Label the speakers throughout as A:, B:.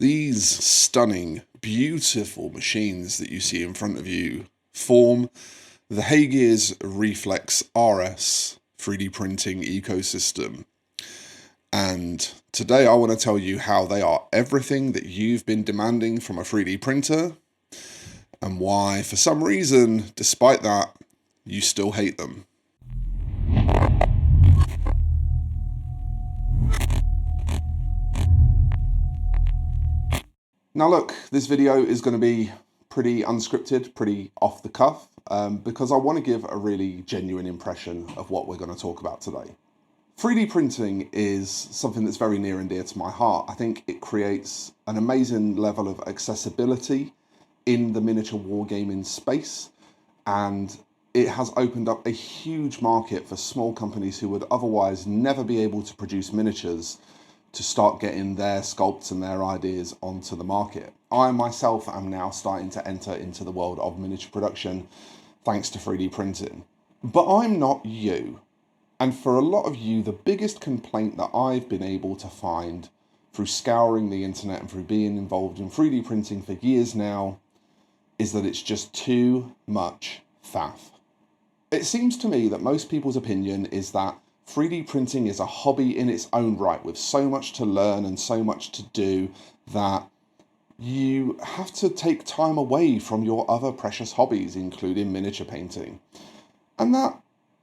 A: These stunning, beautiful machines that you see in front of you form the HeyGears Reflex RS 3D printing ecosystem. And today I want to tell you how they are everything that you've been demanding from a 3D printer and why, for some reason, despite that, you still hate them. Now look, this video is going to be pretty unscripted, pretty off the cuff, because I want to give a really genuine impression of what we're going to talk about today. 3D printing is something that's very near and dear to my heart. I think it creates an amazing level of accessibility in the miniature wargaming space, and it has opened up a huge market for small companies who would otherwise never be able to produce miniatures to start getting their sculpts and their ideas onto the market. I myself am now starting to enter into the world of miniature production thanks to 3D printing. But I'm not you. And for a lot of you, the biggest complaint that I've been able to find through scouring the internet and through being involved in 3D printing for years now is that it's just too much faff. It seems to me that most people's opinion is that 3D printing is a hobby in its own right with so much to learn and so much to do that you have to take time away from your other precious hobbies, including miniature painting. And that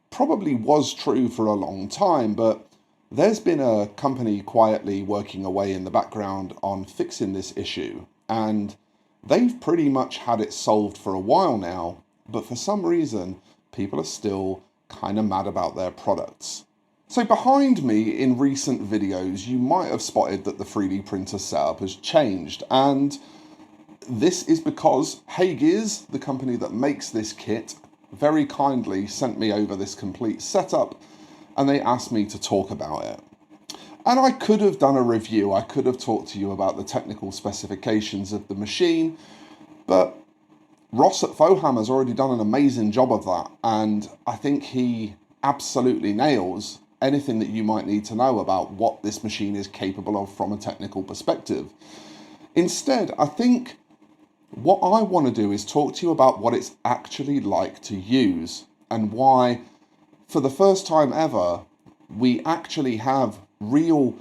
A: probably was true for a long time, but there's been a company quietly working away in the background on fixing this issue, and they've pretty much had it solved for a while now, but for some reason people are still kind of mad about their products. So behind me in recent videos, you might have spotted that the 3D printer setup has changed, and this is because HeyGears, the company that makes this kit, very kindly sent me over this complete setup and they asked me to talk about it. And I could have done a review, I could have talked to you about the technical specifications of the machine, but Ross at Foham has already done an amazing job of that, and I think he absolutely nails anything that you might need to know about what this machine is capable of from a technical perspective. Instead, I think what I want to do is talk to you about what it's actually like to use and why, for the first time ever, we actually have real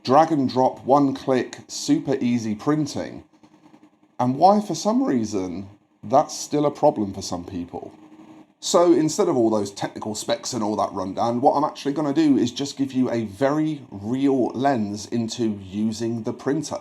A: drag and drop, one-click, super easy printing, and why, for some reason, that's still a problem for some people. So instead of all those technical specs and all that rundown, what I'm actually going to do is just give you a very real lens into using the printer.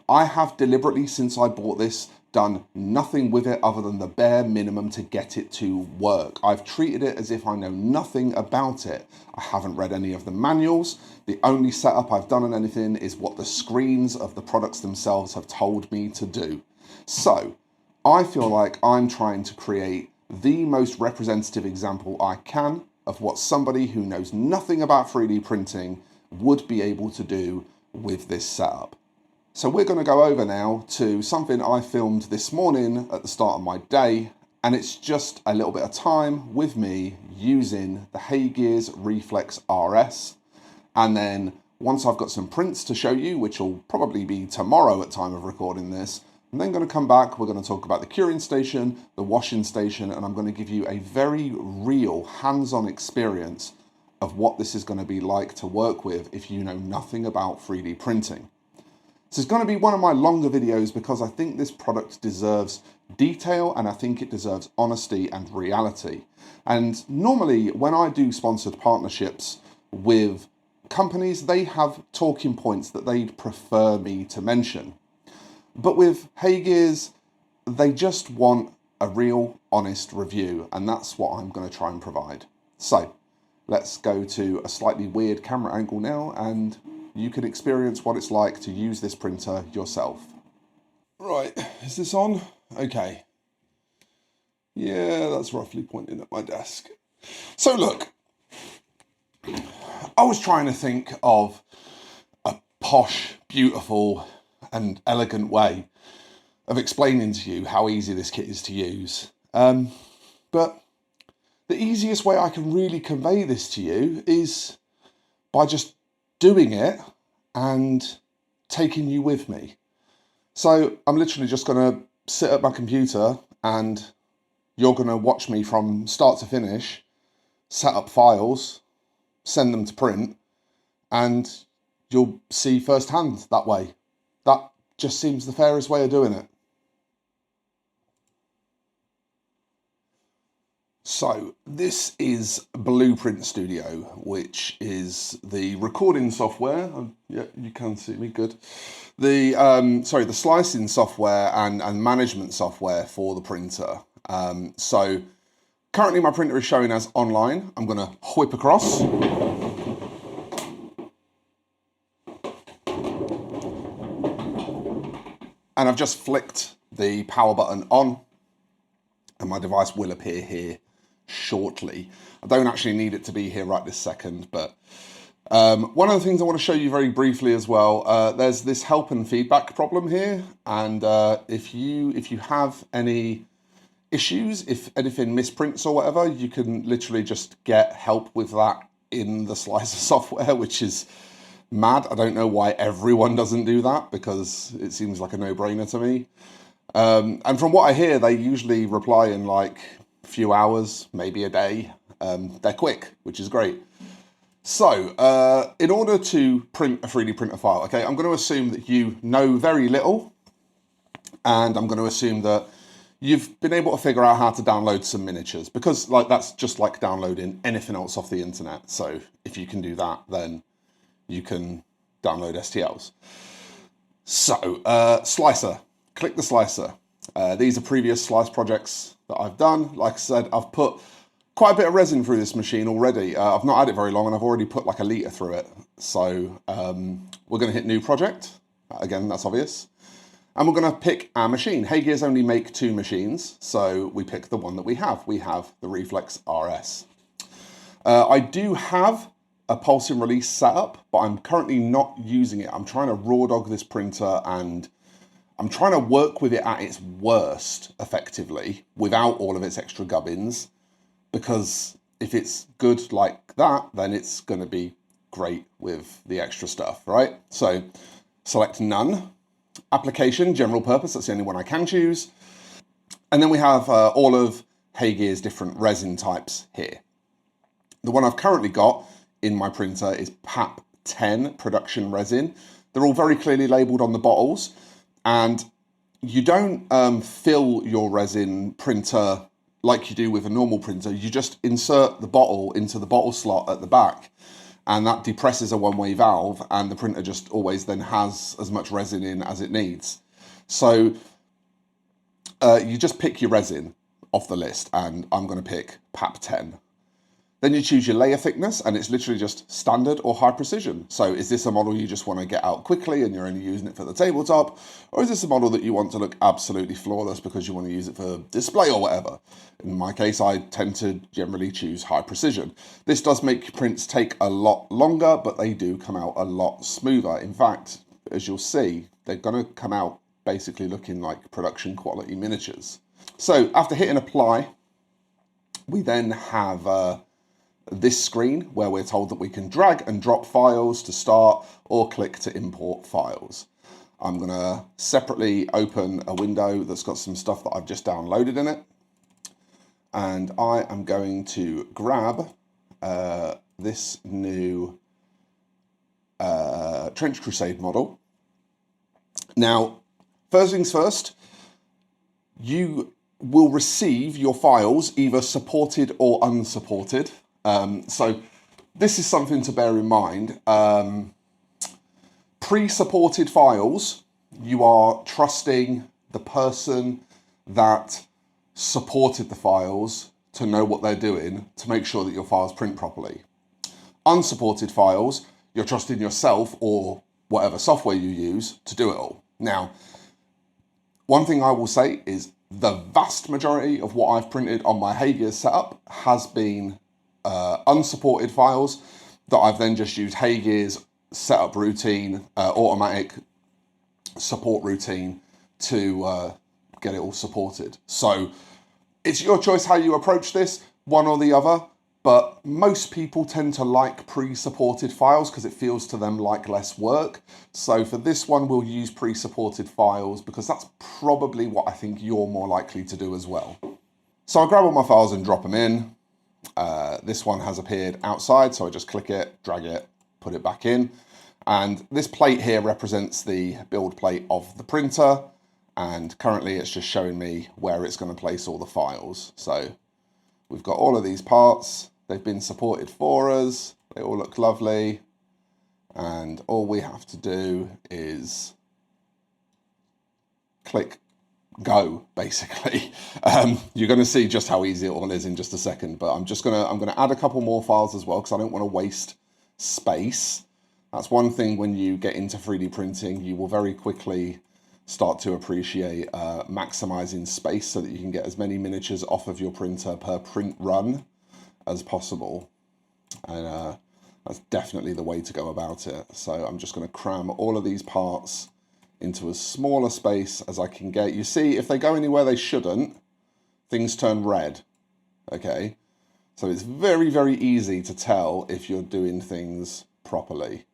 A: I have deliberately, since I bought this, done nothing with it other than the bare minimum to get it to work. I've treated it as if I know nothing about it. I haven't read any of the manuals. The only setup I've done on anything is what the screens of the products themselves have told me to do. So I feel like I'm trying to create the most representative example I can of what somebody who knows nothing about 3D printing would be able to do with this setup. So we're going to go over now to something I filmed this morning at the start of my day, and it's just a little bit of time with me using the HeyGears Reflex RS, and then once I've got some prints to show you, which will probably be tomorrow at time of recording this, I'm then going to come back, we're going to talk about the curing station, the washing station, and I'm going to give you a very real hands-on experience of what this is going to be like to work with if you know nothing about 3D printing. This is going to be one of my longer videos because I think this product deserves detail and I think it deserves honesty and reality. And normally when I do sponsored partnerships with companies, they have talking points that they'd prefer me to mention. But with HeyGears, they just want a real, honest review, and that's what I'm going to try and provide. So, let's go to a slightly weird camera angle now, and you can experience what it's like to use this printer yourself. Right, is this on? Okay. Yeah, that's roughly pointing at my desk. So look, I was trying to think of a posh, beautiful, and elegant way of explaining to you how easy this kit is to use. But the easiest way I can really convey this to you is by just doing it and taking you with me. So I'm literally just going to sit at my computer and you're going to watch me from start to finish, set up files, send them to print, and you'll see firsthand that way. That just seems the fairest way of doing it. So this is Blueprint Studio, which is the recording software. Yeah, you can see me good. The the slicing software and management software for the printer. So currently my printer is showing as online. I'm going to whip across. And I've just flicked the power button on and my device will appear here shortly. I don't actually need it to be here right this second, but one of the things I want to show you very briefly as well, there's this help and feedback problem here, and if you have any issues, if anything misprints or whatever, you can literally just get help with that in the slicer software, which is mad. I don't know why everyone doesn't do that, because it seems like a no-brainer to me. And from what I hear, they usually reply in like a few hours, maybe a day. They're quick, which is great. So, in order to print a 3D printer file, okay, I'm going to assume that you know very little, and I'm going to assume that you've been able to figure out how to download some miniatures, because like that's just like downloading anything else off the internet. So if you can do that, then you can download STLs. So, slicer. Click the slicer. These are previous slice projects that I've done. Like I said, I've put quite a bit of resin through this machine already. I've not had it very long and I've already put like a litre through it. So we're going to hit new project. Again, that's obvious. And we're going to pick our machine. HeyGears only make 2 machines, so we pick the one that we have. We have the Reflex RS. I do have a pulsing release setup, but I'm currently not using it. I'm trying to raw dog this printer and I'm trying to work with it at its worst, effectively, without all of its extra gubbins, because if it's good like that, then it's going to be great with the extra stuff, right? So select none. Application, general purpose, that's the only one I can choose. And then we have all of HeyGears' different resin types here. The one I've currently got in my printer is PAP 10 production resin. They're all very clearly labelled on the bottles, and you don't fill your resin printer like you do with a normal printer. You just insert the bottle into the bottle slot at the back, and that depresses a one-way valve, and the printer just always then has as much resin in as it needs. So you just pick your resin off the list, and I'm going to pick PAP 10. Then you choose your layer thickness, and it's literally just standard or high precision. So is this a model you just want to get out quickly and you're only using it for the tabletop? Or is this a model that you want to look absolutely flawless because you want to use it for display or whatever? In my case, I tend to generally choose high precision. This does make prints take a lot longer, but they do come out a lot smoother. In fact, as you'll see, they're going to come out basically looking like production quality miniatures. So after hitting apply, we then have this screen where we're told that we can drag and drop files to start or click to import files. I'm going to separately open a window that's got some stuff that I've just downloaded in it. And I am going to grab this new Trench Crusade model. Now, first things first, you will receive your files either supported or unsupported. So this is something to bear in mind. Pre-supported files, you are trusting the person that supported the files to know what they're doing to make sure that your files print properly. Unsupported files, you're trusting yourself or whatever software you use to do it all. Now, one thing I will say is the vast majority of what I've printed on my HeyGears setup has been unsupported files that I've then just used HeyGears setup routine, automatic support routine to get it all supported. So it's your choice how you approach this, one or the other. but most people tend to like pre-supported files because it feels to them like less work. So for this one, we'll use pre-supported files because that's probably what I think you're more likely to do as well. So I grab all my files and drop them in. This one has appeared outside, so I just click it, drag it, put it back in. And this plate here represents the build plate of the printer. And currently it's just showing me where it's going to place all the files. So we've got all of these parts. They've been supported for us. They all look lovely. And all we have to do is click go, basically. You're going to see just how easy it all is in just a second, but I'm going to add a couple more files as well because I don't want to waste space. That's one thing when you get into 3D printing, you will very quickly start to appreciate maximizing space so that you can get as many miniatures off of your printer per print run as possible. And that's definitely the way to go about it. So I'm just going to cram all of these parts into as small a space as I can get. You see, if they go anywhere they shouldn't, things turn red, okay? So it's very, very easy to tell if you're doing things properly.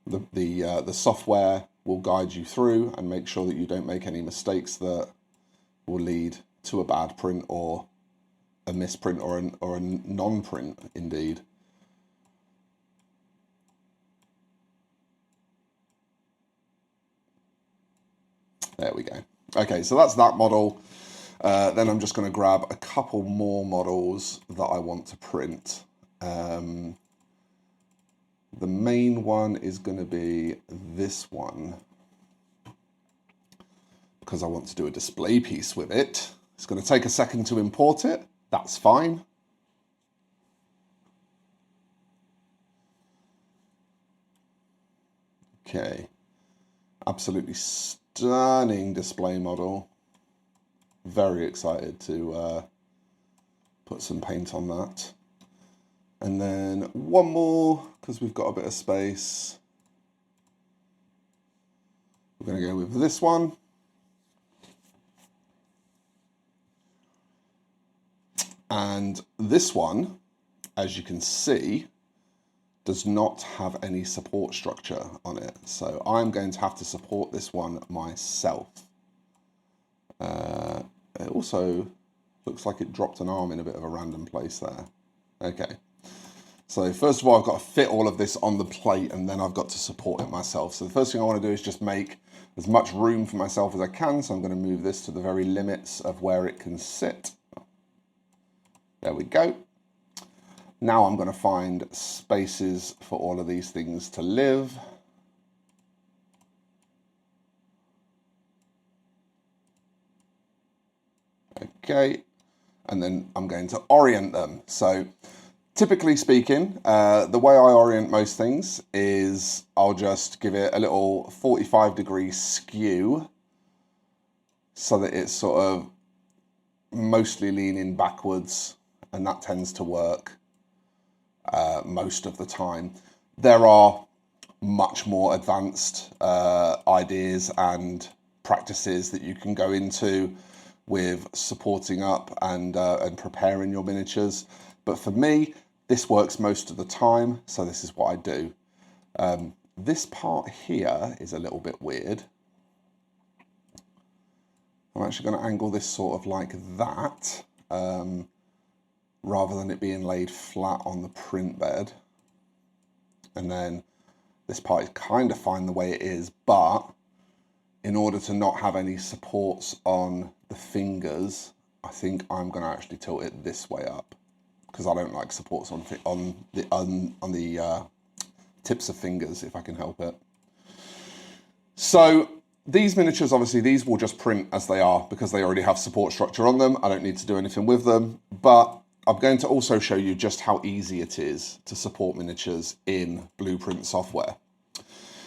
A: The software will guide you through and make sure that you don't make any mistakes that will lead to a bad print or a misprint or a non-print indeed. There we go. Okay, so that's that model. Then I'm just going to grab a couple more models that I want to print. The main one is going to be this one because I want to do a display piece with it. It's going to take a second to import it. That's fine. Okay, absolutely stunning display model. Very excited to put some paint on that. And then one more, because we've got a bit of space. We're going to go with this one. And this one, as you can see, does not have any support structure on it. So I'm going to have to support this one myself. It also looks like it dropped an arm in a bit of a random place there. Okay. So first of all, I've got to fit all of this on the plate and then I've got to support it myself. So the first thing I want to do is just make as much room for myself as I can. So I'm going to move this to the very limits of where it can sit. There we go. Now I'm going to find spaces for all of these things to live. Okay, and then I'm going to orient them. So typically speaking, the way I orient most things is I'll just give it a little 45-degree skew so that it's sort of mostly leaning backwards, and that tends to work most of the time. There are much more advanced ideas and practices that you can go into with supporting up and preparing your miniatures. But for me, this works most of the time, so this is what I do. This part here is a little bit weird. I'm actually going to angle this sort of like that, rather than it being laid flat on the print bed. And then this part is kind of fine the way it is, but in order to not have any supports on the fingers, I think I'm going to actually tilt it this way up because I don't like supports on the tips of fingers if I can help it. So these miniatures, obviously, these will just print as they are because they already have support structure on them. I don't need to do anything with them, but I'm going to also show you just how easy it is to support miniatures in Blueprint software.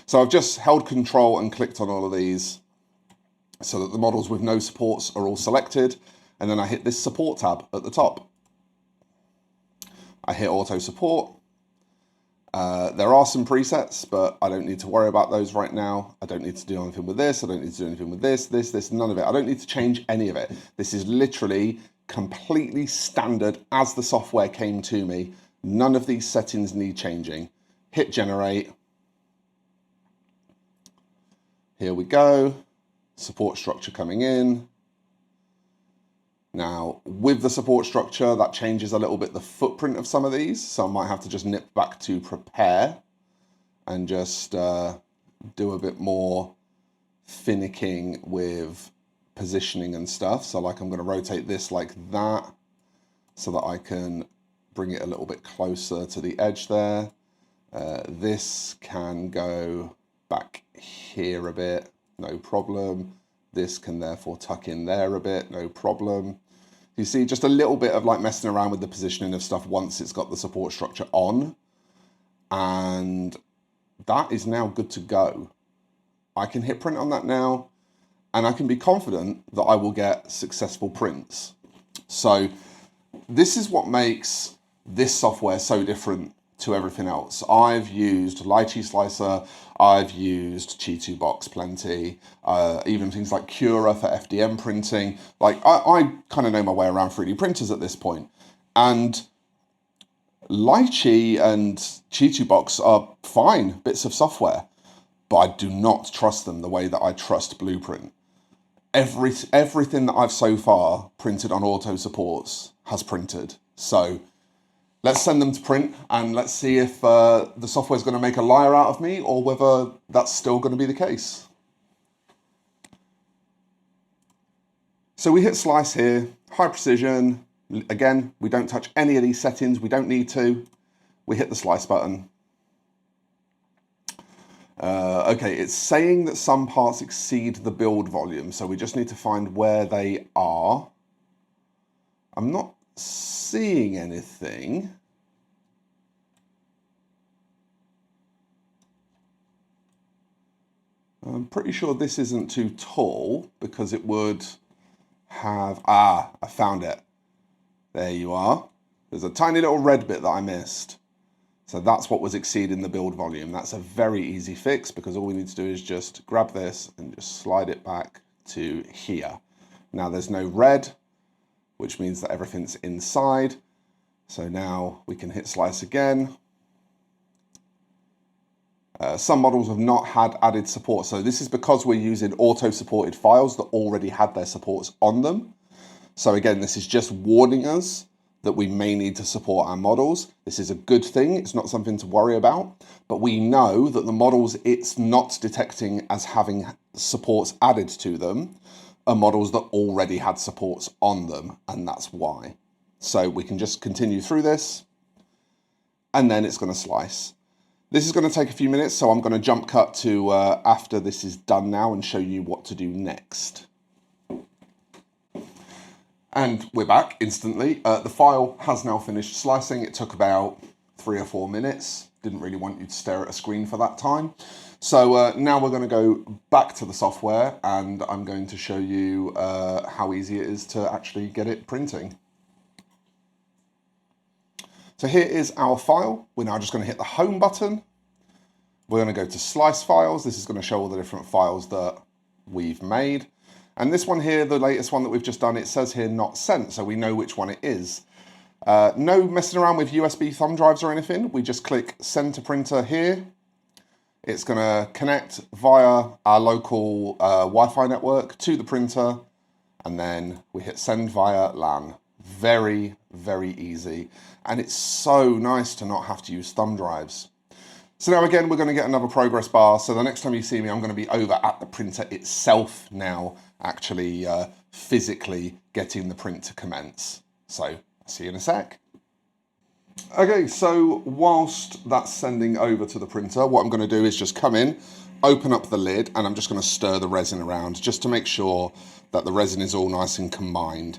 A: So I've just held Control and clicked on all of these so that the models with no supports are all selected. And then I hit this support tab at the top. I hit auto support. There are some presets, but I don't need to worry about those right now. I don't need to do anything with this. I don't need to do anything with this, none of it. I don't need to change any of it. This is literally completely standard as the software came to me. None of these settings need changing. Hit generate. Here we go. Support structure coming in. Now, with the support structure, that changes a little bit the footprint of some of these. So I might have to just nip back to prepare and just do a bit more finicking with positioning and stuff. So like I'm going to rotate this like that so that I can bring it a little bit closer to the edge there. This can go back here a bit, no problem. This can therefore tuck in there a bit, no problem. You see, just a little bit of like messing around with the positioning of stuff once it's got the support structure on. And that is now good to go. I can hit print on that now, and I can be confident that I will get successful prints. So this is what makes this software so different to everything else. I've used Lychee Slicer, I've used Chi2Box plenty, even things like Cura for FDM printing. Like I kind of know my way around 3D printers at this point. And Lychee and Chi2Box are fine bits of software, but I do not trust them the way that I trust Blueprint. Everything that I've so far printed on auto supports has printed. So let's send them to print and let's see if the software is going to make a liar out of me or whether that's still going to be the case. So we hit slice here, high precision. Again, we don't touch any of these settings. We don't need to. We hit the slice button. Okay, it's saying that some parts exceed the build volume, so we just need to find where they are. I'm not seeing anything. I'm pretty sure this isn't too tall because it would have... I found it. There you are. There's a tiny little red bit that I missed. So that's what was exceeding the build volume. That's a very easy fix because all we need to do is just grab this and just slide it back to here. Now there's no red, which means that everything's inside. So now we can hit slice again. Some models have not had added support. So this is because we're using auto-supported files that already had their supports on them. So again, this is just warning us that we may need to support our models. This is a good thing. It's not something to worry about, but we know that the models it's not detecting as having supports added to them are models that already had supports on them, and that's why. So we can just continue through this, and then it's going to slice. This is going to take a few minutes, so I'm going to jump cut to after this is done now and show you what to do next. And we're back instantly. The file has now finished slicing. It took about 3 or 4 minutes. Didn't really want you to stare at a screen for that time. So now we're going to go back to the software and I'm going to show you how easy it is to actually get it printing. So here is our file. We're now just going to hit the home button. We're going to go to slice files. This is going to show all the different files that we've made. And this one here, the latest one that we've just done, it says here not sent, so we know which one it is. No messing around with USB thumb drives or anything. We just click send to printer here. It's going to connect via our local Wi-Fi network to the printer, and then we hit send via LAN. Very, very easy. And it's so nice to not have to use thumb drives. So now again, we're going to get another progress bar. So the next time you see me, I'm going to be over at the printer itself now, actually physically getting the print to commence. So see you in a sec. Okay, so whilst that's sending over to the printer, what I'm going to do is just come in, open up the lid, and I'm just going to stir the resin around just to make sure that the resin is all nice and combined.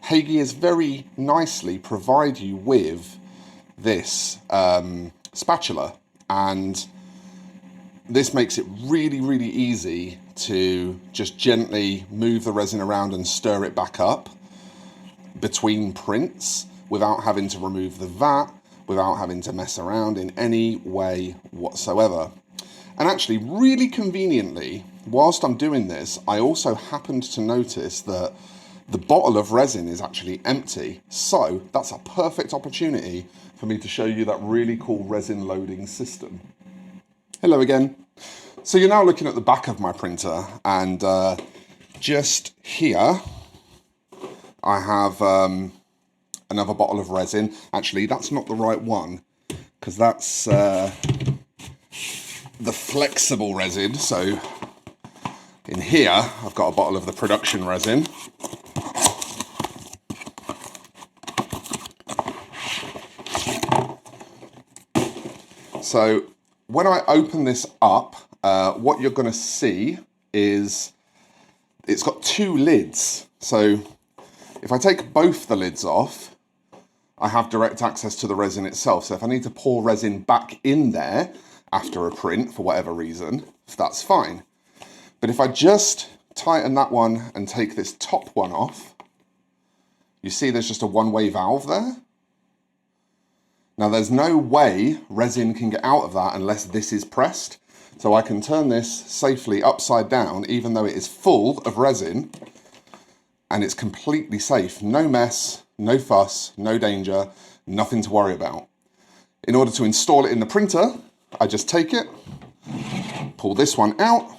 A: HeyGears very nicely provide you with this spatula, and this makes it really, really easy to just gently move the resin around and stir it back up between prints without having to remove the vat, without having to mess around in any way whatsoever. And actually, really conveniently, whilst I'm doing this, I also happened to notice that The bottle of resin is actually empty, so that's a perfect opportunity for me to show you that really cool resin loading system. Hello again. So you're now looking at the back of my printer, and just here I have another bottle of resin. Actually, that's not the right one, because that's the flexible resin. So in here I've got a bottle of the production resin. So when I open this up, what you're going to see is it's got two lids. So if I take both the lids off, I have direct access to the resin itself. So if I need to pour resin back in there after a print for whatever reason, that's fine. But if I just tighten that one and take this top one off, you see there's just a one-way valve there. Now there's no way resin can get out of that unless this is pressed. So I can turn this safely upside down, even though it is full of resin, and it's completely safe. No mess, no fuss, no danger, nothing to worry about. In order to install it in the printer, I just take it, pull this one out,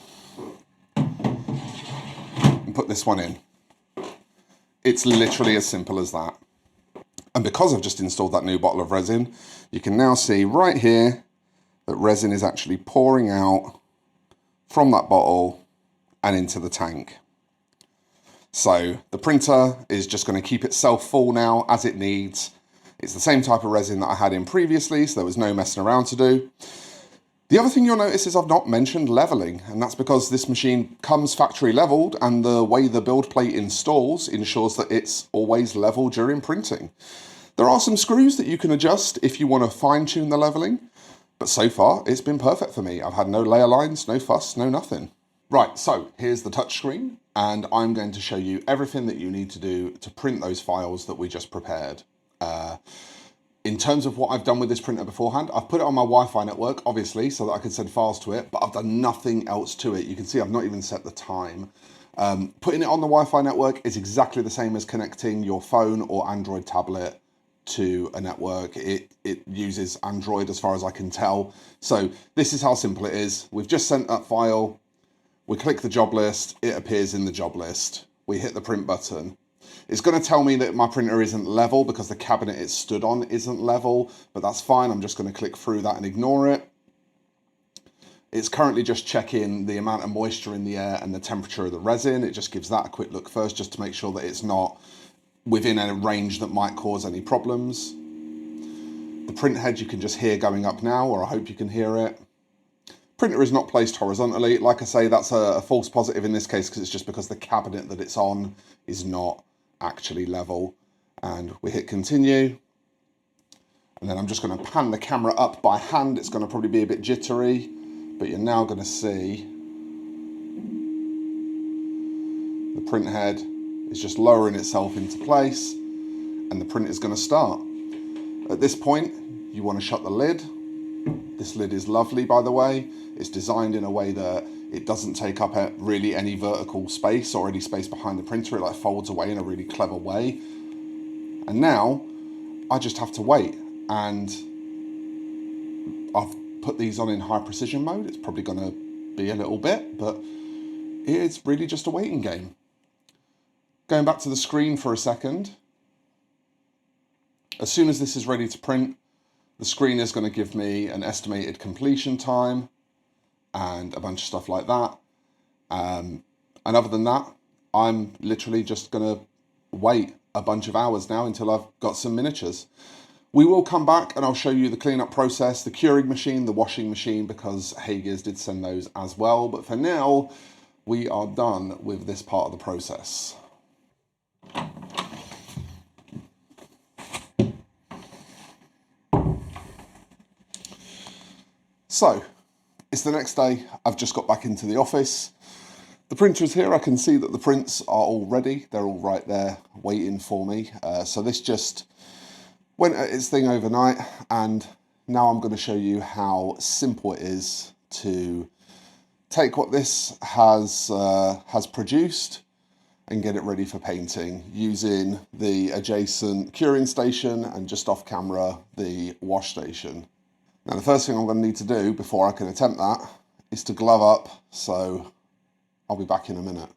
A: and put this one in. It's literally as simple as that. And because I've just installed that new bottle of resin, you can now see right here that resin is actually pouring out from that bottle and into the tank. So the printer is just going to keep itself full now as it needs. It's the same type of resin that I had in previously, so there was no messing around to do. The other thing you'll notice is I've not mentioned leveling, and that's because this machine comes factory leveled, and the way the build plate installs ensures that it's always level during printing. There are some screws that you can adjust if you want to fine tune the leveling, but so far it's been perfect for me. I've had no layer lines, no fuss, no nothing. Right, so here's the touchscreen, and I'm going to show you everything that you need to do to print those files that we just prepared. In terms of what I've done with this printer beforehand, I've put it on my Wi-Fi network, obviously, so that I can send files to it, but I've done nothing else to it. You can see I've not even set the time. Putting it on the Wi-Fi network is exactly the same as connecting your phone or Android tablet to a network. It uses Android as far as I can tell. So this is how simple it is. We've just sent that file. We click the job list. It appears in the job list. We hit the print button. It's going to tell me that my printer isn't level because the cabinet it stood on isn't level, but that's fine. I'm just going to click through that and ignore it. It's currently just checking the amount of moisture in the air and the temperature of the resin. It just gives that a quick look first, just to make sure that it's not within a range that might cause any problems. The print head you can just hear going up now, or I hope you can hear it. Printer is not placed horizontally. Like I say, that's a false positive in this case, because it's just because the cabinet that it's on is not actually level. And we hit continue. And then I'm just going to pan the camera up by hand. It's going to probably be a bit jittery, but you're now going to see the print head is just lowering itself into place, and the print is going to start. At this point, you want to shut the lid. This lid is lovely, by the way. It's designed in a way that it doesn't take up really any vertical space or any space behind the printer. It like folds away in a really clever way. And now I just have to wait. And I've put these on in high precision mode. It's probably going to be a little bit, but it's really just a waiting game. Going back to the screen for a second. As soon as this is ready to print, the screen is going to give me an estimated completion time and a bunch of stuff like that. And other than that, I'm literally just going to wait a bunch of hours now until I've got some miniatures. We will come back and I'll show you the cleanup process, the curing machine, the washing machine, because HeyGears did send those as well. But for now, we are done with this part of the process. So, it's the next day. I've just got back into the office. The printer is here. I can see that the prints are all ready. They're all right there waiting for me. So this just went at its thing overnight, and now I'm going to show you how simple it is to take what this has produced and get it ready for painting using the adjacent curing station and just off camera, the wash station. Now the first thing I'm going to need to do before I can attempt that is to glove up, so I'll be back in a minute.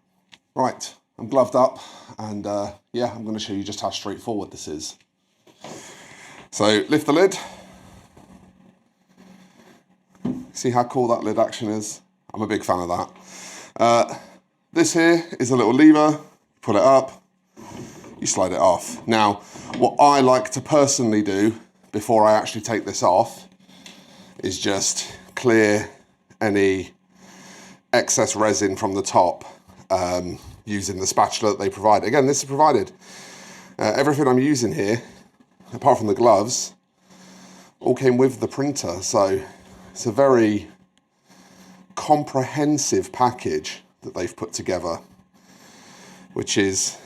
A: Right, I'm gloved up and yeah, I'm going to show you just how straightforward this is. So lift the lid. See how cool that lid action is? I'm a big fan of that. This here is a little lever, pull it up, you slide it off. Now, what I like to personally do before I actually take this off is just clear any excess resin from the top using the spatula that they provide. Again, this is provided. Everything I'm using here, apart from the gloves, all came with the printer, so it's a very comprehensive package that they've put together, which is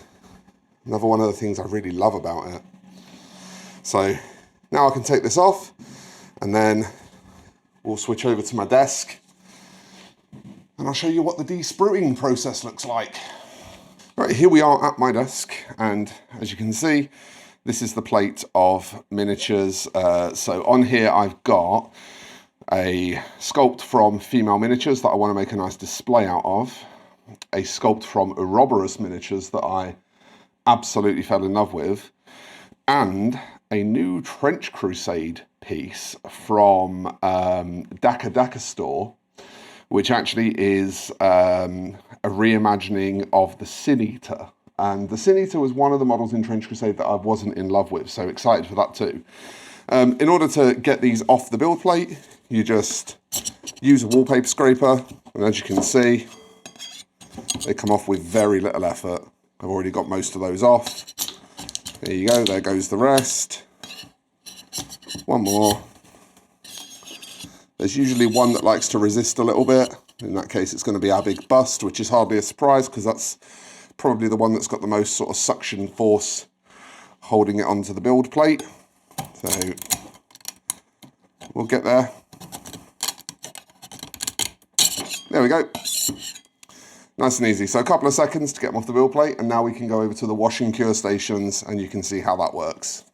A: another one of the things I really love about it. So now I can take this off and then we'll switch over to my desk and I'll show you what the de-spruing process looks like. Right, here we are at my desk, and as you can see, this is the plate of miniatures. So on here I've got a sculpt from Female Miniatures that I want to make a nice display out of, a sculpt from Ouroboros Miniatures that I absolutely fell in love with, and a new Trench Crusade piece from Daka Store, which actually is a reimagining of the Sin Eater. And the Sin Eater was one of the models in Trench Crusade that I wasn't in love with, so excited for that too. In order to get these off the build plate, you just use a wallpaper scraper, and as you can see, they come off with very little effort. I've already got most of those off. There you go, there goes the rest. One more. There's usually one that likes to resist a little bit. In that case, it's going to be our big bust, which is hardly a surprise because that's probably the one that's got the most sort of suction force holding it onto the build plate. So we'll get there. There we go. Nice and easy. So a couple of seconds to get them off the build plate, and now we can go over to the wash and cure stations and you can see how that works.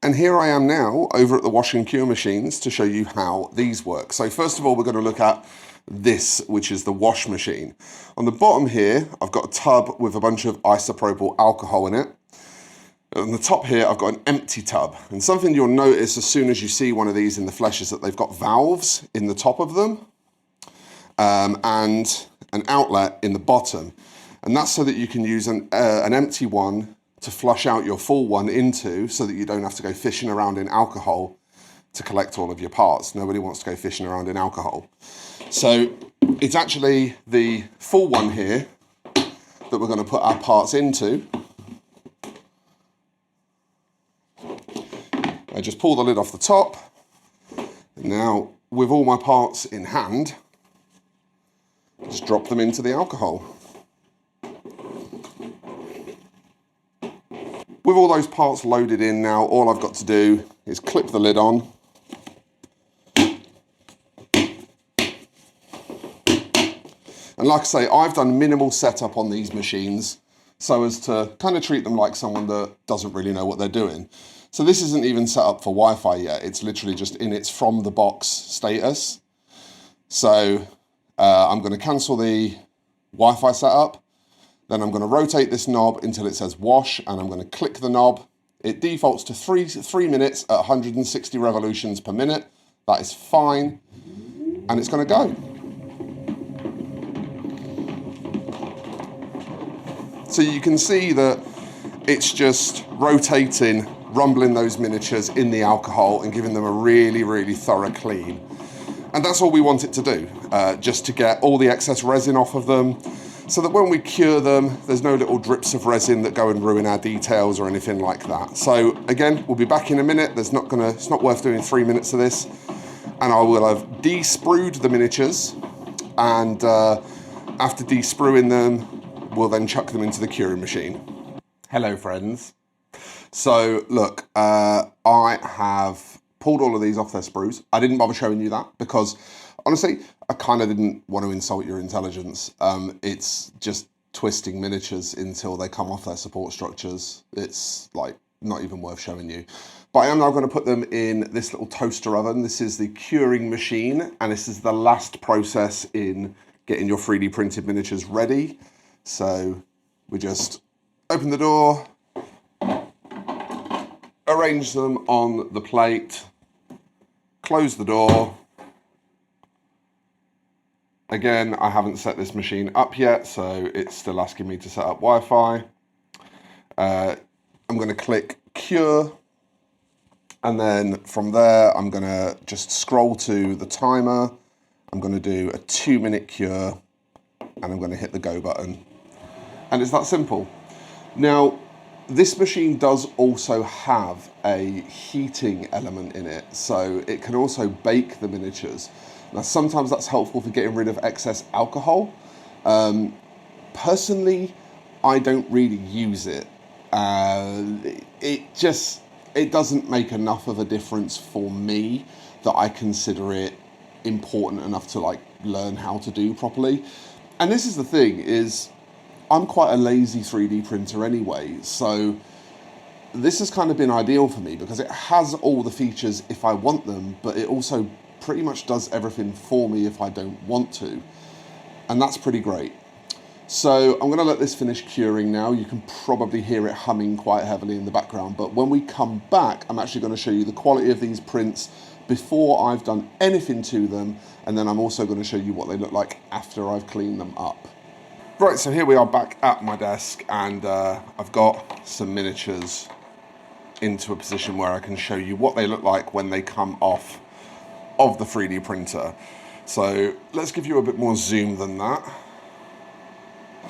A: And here I am now over at the wash and cure machines to show you how these work. So first of all, we're going to look at this, which is the wash machine. On the bottom here, I've got a tub with a bunch of isopropyl alcohol in it. On the top here, I've got an empty tub. And something you'll notice as soon as you see one of these in the flesh is that they've got valves in the top of them and an outlet in the bottom. And that's so that you can use an empty one to flush out your full one into, so that you don't have to go fishing around in alcohol to collect all of your parts. Nobody wants to go fishing around in alcohol. So it's actually the full one here that we're going to put our parts into. I just pull the lid off the top. And now, with all my parts in hand, just drop them into the alcohol. With all those parts loaded in now, all I've got to do is clip the lid on. And like I say, I've done minimal setup on these machines so as to kind of treat them like someone that doesn't really know what they're doing. So this isn't even set up for Wi-Fi yet. It's literally just in its from the box status. So I'm going to cancel the Wi-Fi setup. Then I'm going to rotate this knob until it says wash, and I'm going to click the knob. It defaults to 3 minutes at 160 revolutions per minute. That is fine. And it's going to go. So you can see that it's just rotating, rumbling those miniatures in the alcohol and giving them a really, really thorough clean. And that's all we want it to do, just to get all the excess resin off of them, so that when we cure them, there's no little drips of resin that go and ruin our details or anything like that. So again, we'll be back in a minute. It's not worth doing 3 minutes of this. And I will have de-sprued the miniatures, and after de-spruing them, we'll then chuck them into the curing machine. Hello, friends. So look, I have pulled all of these off their sprues. I didn't bother showing you that because honestly, I kind of didn't want to insult your intelligence. It's just twisting miniatures until they come off their support structures. It's like not even worth showing you. But I am now going to put them in this little toaster oven. This is the curing machine, and this is the last process in getting your 3D printed miniatures ready. So we just open the door, arrange them on the plate, close the door. Again, I haven't set this machine up yet, so it's still asking me to set up Wi-Fi. I'm going to click cure, and then from there I'm going to just scroll to the timer. I'm going to do a 2-minute cure, and I'm going to hit the go button. And it's that simple. Now, this machine does also have a heating element in it, so it can also bake the miniatures. Now, sometimes that's helpful for getting rid of excess alcohol. Personally, I don't really use it. It doesn't make enough of a difference for me that I consider it important enough to like learn how to do properly. And this is the thing, is I'm quite a lazy 3D printer anyway, so this has kind of been ideal for me because it has all the features if I want them, but it also pretty much does everything for me if I don't want to. And that's pretty great. So I'm going to let this finish curing now. You can probably hear it humming quite heavily in the background, but when we come back, I'm actually going to show you the quality of these prints before I've done anything to them, and then I'm also going to show you what they look like after I've cleaned them up. Right, so here we are back at my desk, and I've got some miniatures into a position where I can show you what they look like when they come off of the 3D printer. So let's give you a bit more zoom than that.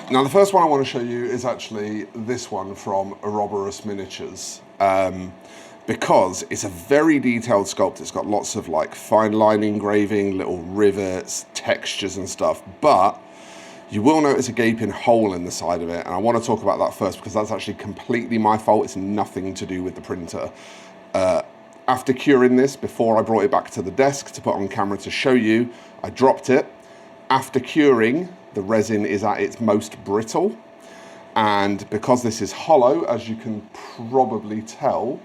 A: Now, the first one I want to show you is actually this one from Ouroboros Miniatures, because it's a very detailed sculpt. It's got lots of like fine line engraving, little rivets, textures and stuff, but you will notice a gaping hole in the side of it, and I want to talk about that first because that's actually completely my fault. It's nothing to do with the printer. After curing this, before I brought it back to the desk to put on camera to show you, I dropped it. After curing, the resin is at its most brittle, and because this is hollow, as you can probably tell,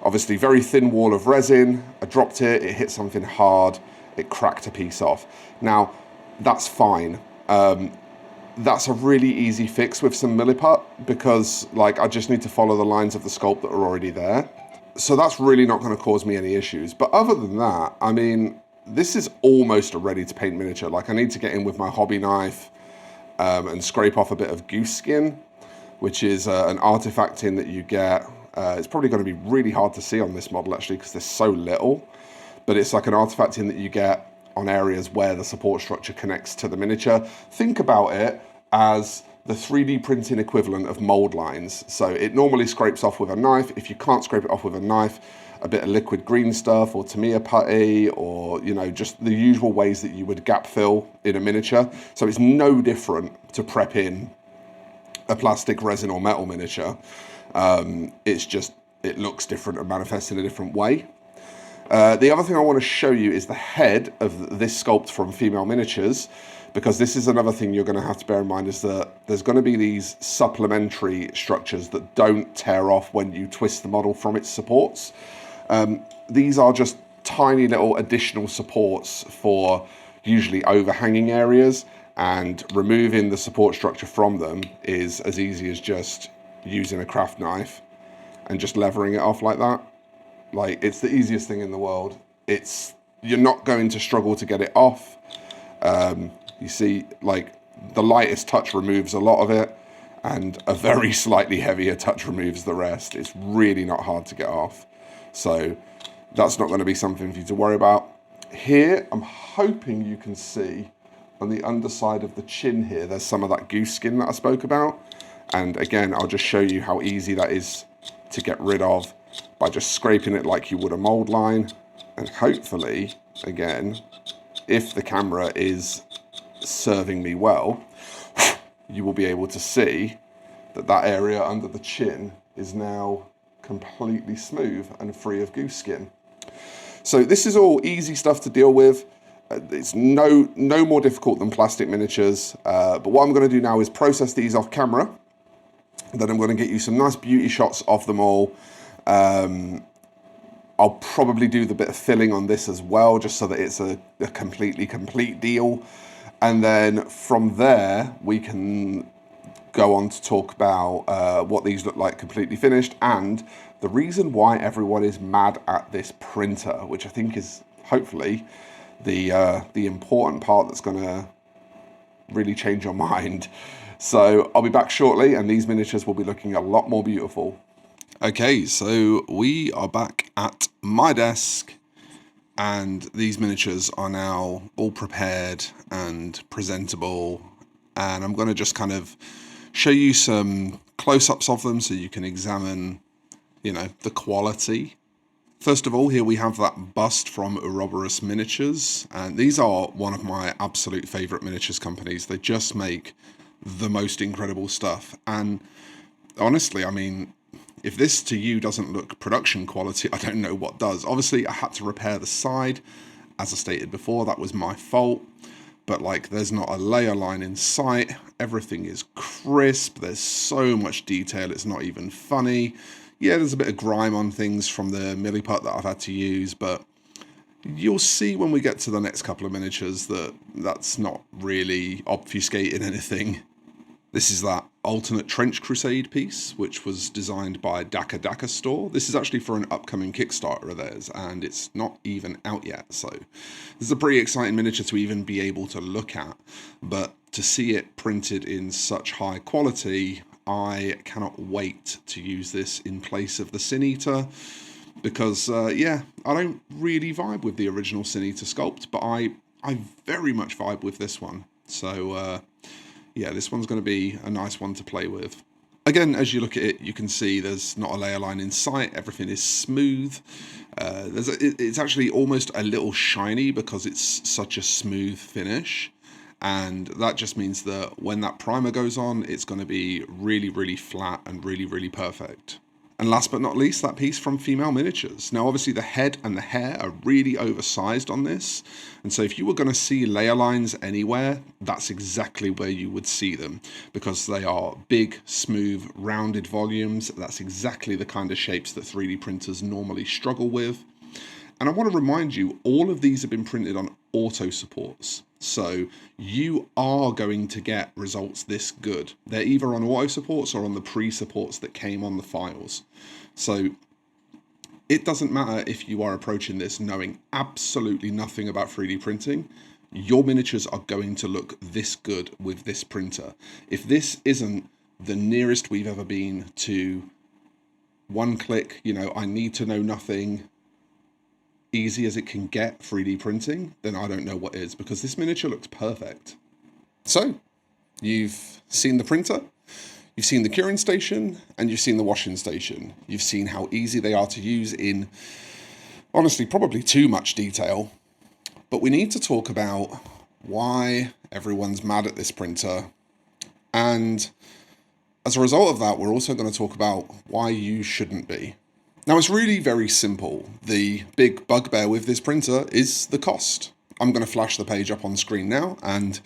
A: obviously very thin wall of resin, I dropped it, it hit something hard, it cracked a piece off. Now, that's fine. That's a really easy fix with some Milliput because like I just need to follow the lines of the sculpt that are already there. So that's really not going to cause me any issues. But other than that, I mean, this is almost a ready to paint miniature. Like I need to get in with my hobby knife and scrape off a bit of goose skin, which is an artifact in that you get. It's probably going to be really hard to see on this model actually because there's so little, but it's like an artifact in that you get on areas where the support structure connects to the miniature. Think about it as the 3D printing equivalent of mold lines. So it normally scrapes off with a knife. If you can't scrape it off with a knife, a bit of liquid green stuff or Tamiya putty, or you know, just the usual ways that you would gap fill in a miniature. So it's no different to prep in a plastic, resin or metal miniature. It's just, it looks different and manifests in a different way. The other thing I want to show you is the head of this sculpt from Female Miniatures, because this is another thing you're going to have to bear in mind, is that there's going to be these supplementary structures that don't tear off when you twist the model from its supports. These are just tiny little additional supports for usually overhanging areas, and removing the support structure from them is as easy as just using a craft knife and just levering it off like that. Like, it's the easiest thing in the world. You're not going to struggle to get it off. You see, like, the lightest touch removes a lot of it, and a very slightly heavier touch removes the rest. It's really not hard to get off. So that's not going to be something for you to worry about. Here, I'm hoping you can see on the underside of the chin here, there's some of that goose skin that I spoke about. And again, I'll just show you how easy that is to get rid of by just scraping it like you would a mold line. And hopefully, again, if the camera is serving me well, you will be able to see that that area under the chin is now completely smooth and free of goose skin. So this is all easy stuff to deal with. It's no more difficult than plastic miniatures. But what I'm going to do now is process these off camera. Then I'm going to get you some nice beauty shots of them all. I'll probably do the bit of filling on this as well, just so that it's a completely complete deal. And then from there, we can go on to talk about what these look like completely finished, and the reason why everyone is mad at this printer, which I think is hopefully the important part that's going to really change your mind. So I'll be back shortly, and these miniatures will be looking a lot more beautiful. Okay, so we are back at my desk, and these miniatures are now all prepared and presentable, and I'm going to just kind of show you some close-ups of them so you can examine, you know, the quality. First of all, here we have that bust from Ouroboros Miniatures, and these are one of my absolute favorite miniatures companies. They just make the most incredible stuff, and honestly, I mean, if this to you doesn't look production quality, I don't know what does. Obviously, I had to repair the side. As I stated before, that was my fault. But like, there's not a layer line in sight. Everything is crisp. There's so much detail. It's not even funny. Yeah, there's a bit of grime on things from the milliput that I've had to use, but you'll see when we get to the next couple of miniatures that that's not really obfuscating anything. This is that alternate Trench Crusade piece, which was designed by Daka Store. This is actually for an upcoming Kickstarter of theirs, and it's not even out yet. So this is a pretty exciting miniature to even be able to look at. But to see it printed in such high quality, I cannot wait to use this in place of the Sin Eater. Because, yeah, I don't really vibe with the original Sin Eater sculpt, but I very much vibe with this one. So, yeah, this one's going to be a nice one to play with. Again, as you look at it, you can see there's not a layer line in sight. Everything is smooth. It's actually almost a little shiny because it's such a smooth finish. And that just means that when that primer goes on, it's going to be really, really flat and really, really perfect. And last but not least, that piece from Female Miniatures. Now, obviously, the head and the hair are really oversized on this. And so if you were going to see layer lines anywhere, that's exactly where you would see them. Because they are big, smooth, rounded volumes. That's exactly the kind of shapes that 3D printers normally struggle with. And I want to remind you, all of these have been printed on auto supports. So you are going to get results this good. They're either on auto supports or on the pre-supports that came on the files. So it doesn't matter if you are approaching this knowing absolutely nothing about 3D printing. Your miniatures are going to look this good with this printer. If this isn't the nearest we've ever been to one click, you know, I need to know nothing, easy as it can get 3D printing, then I don't know what is, because this miniature looks perfect. So, you've seen the printer, you've seen the curing station, and you've seen the washing station. You've seen how easy they are to use in, honestly, probably too much detail. But we need to talk about why everyone's mad at this printer. And as a result of that, we're also going to talk about why you shouldn't be. Now, it's really very simple. The big bugbear with this printer is the cost. I'm going to flash the page up on screen now, and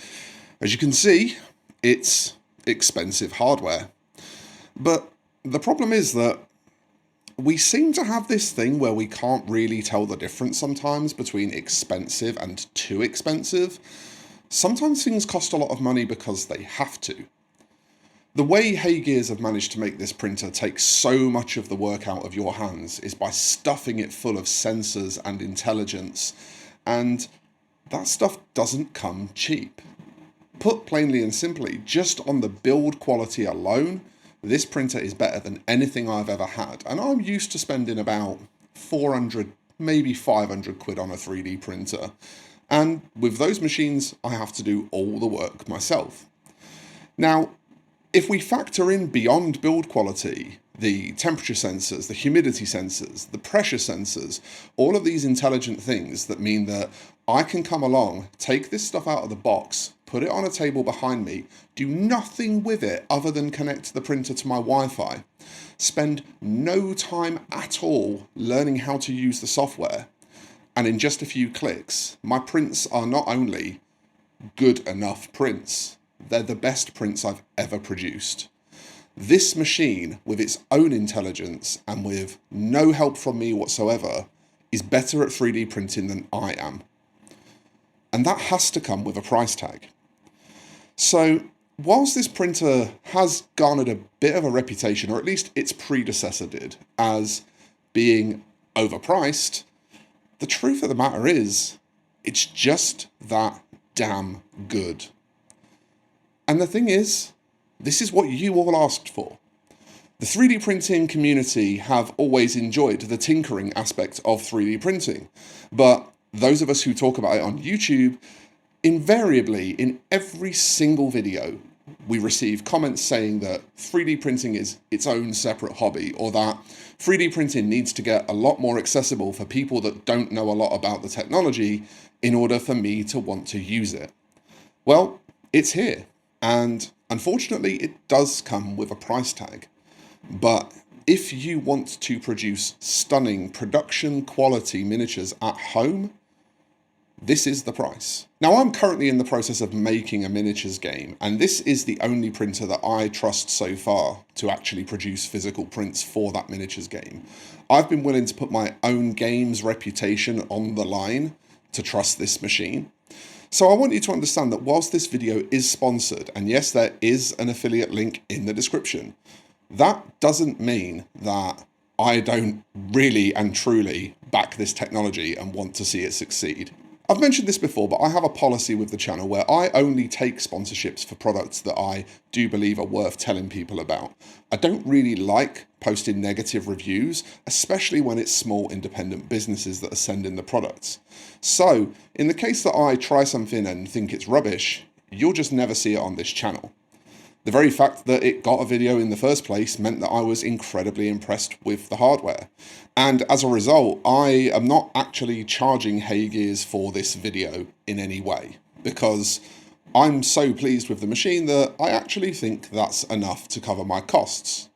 A: as you can see, it's expensive hardware. But the problem is that we seem to have this thing where we can't really tell the difference sometimes between expensive and too expensive. Sometimes things cost a lot of money because they have to. The way HeyGears have managed to make this printer take so much of the work out of your hands is by stuffing it full of sensors and intelligence, and that stuff doesn't come cheap. Put plainly and simply, just on the build quality alone, this printer is better than anything I've ever had, and I'm used to spending about 400, maybe 500 quid on a 3D printer, and with those machines I have to do all the work myself. Now, if we factor in beyond build quality, the temperature sensors, the humidity sensors, the pressure sensors, all of these intelligent things that mean that I can come along, take this stuff out of the box, put it on a table behind me, do nothing with it other than connect the printer to my Wi-Fi, spend no time at all learning how to use the software, And in just a few clicks, my prints are not only good enough prints, they're the best prints I've ever produced. This machine, with its own intelligence and with no help from me whatsoever, is better at 3D printing than I am. And that has to come with a price tag. So, whilst this printer has garnered a bit of a reputation, or at least its predecessor did, as being overpriced, the truth of the matter is, it's just that damn good. And the thing is, this is what you all asked for. The 3D printing community have always enjoyed the tinkering aspect of 3D printing, but those of us who talk about it on YouTube, invariably, in every single video, we receive comments saying that 3D printing is its own separate hobby, or that 3D printing needs to get a lot more accessible for people that don't know a lot about the technology in order for me to want to use it. Well, it's here, and unfortunately it does come with a price tag. But if you want to produce stunning production quality miniatures at home, this is the price. Now, I'm currently in the process of making a miniatures game, and this is the only printer that I trust so far to actually produce physical prints for that miniatures game. I've been willing to put my own game's reputation on the line to trust this machine. So I want you to understand that whilst this video is sponsored, and yes, there is an affiliate link in the description, that doesn't mean that I don't really and truly back this technology and want to see it succeed. I've mentioned this before, but I have a policy with the channel where I only take sponsorships for products that I do believe are worth telling people about. I don't really like posting negative reviews, especially when it's small independent businesses that are sending the products. So, in the case that I try something and think it's rubbish, you'll just never see it on this channel. The very fact that it got a video in the first place meant that I was incredibly impressed with the hardware. And as a result, I am not actually charging HeyGears for this video in any way, because I'm so pleased with the machine that I actually think that's enough to cover my costs.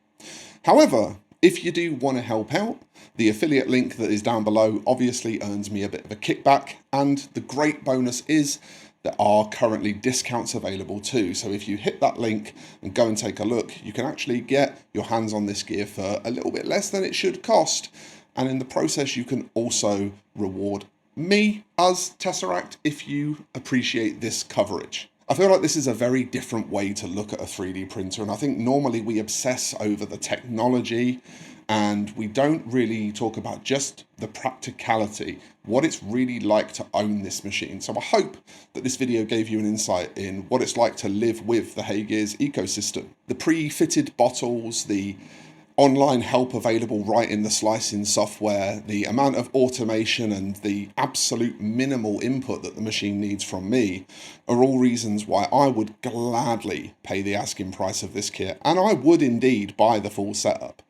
A: However, if you do want to help out, the affiliate link that is down below obviously earns me a bit of a kickback, and the great bonus is there are currently discounts available too. So if you hit that link and go and take a look, you can actually get your hands on this gear for a little bit less than it should cost. And in the process, you can also reward me, us, Tesseract, if you appreciate this coverage. I feel like this is a very different way to look at a 3D printer. And I think normally we obsess over the technology and we don't really talk about just the practicality, what it's really like to own this machine. So I hope that this video gave you an insight in what it's like to live with the HeyGears ecosystem. The pre-fitted bottles, the online help available right in the slicing software, the amount of automation and the absolute minimal input that the machine needs from me are all reasons why I would gladly pay the asking price of this kit, and I would indeed buy the full setup.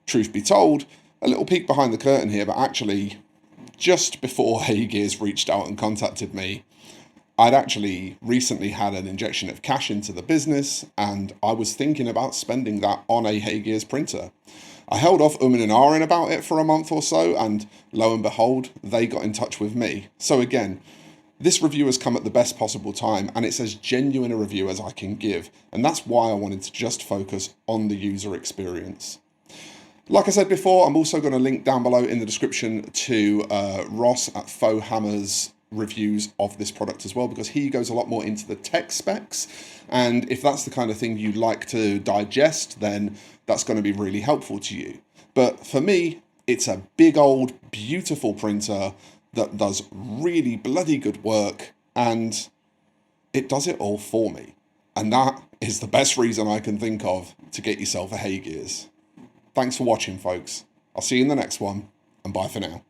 A: Truth be told, a little peek behind the curtain here, but actually, just before HeyGears reached out and contacted me, I'd actually recently had an injection of cash into the business, and I was thinking about spending that on a HeyGears printer. I held off and ahhing about it for a month or so, and lo and behold, they got in touch with me. So again, this review has come at the best possible time, and it's as genuine a review as I can give, and that's why I wanted to just focus on the user experience. Like I said before, I'm also going to link down below in the description to Ross at Faux Hammer's reviews of this product as well, because he goes a lot more into the tech specs, and if that's the kind of thing you like to digest, then that's going to be really helpful to you. But for me, it's a big old beautiful printer that does really bloody good work, and it does it all for me, and that is the best reason I can think of to get yourself a HeyGears. Thanks for watching, folks. I'll see you in the next one, and bye for now.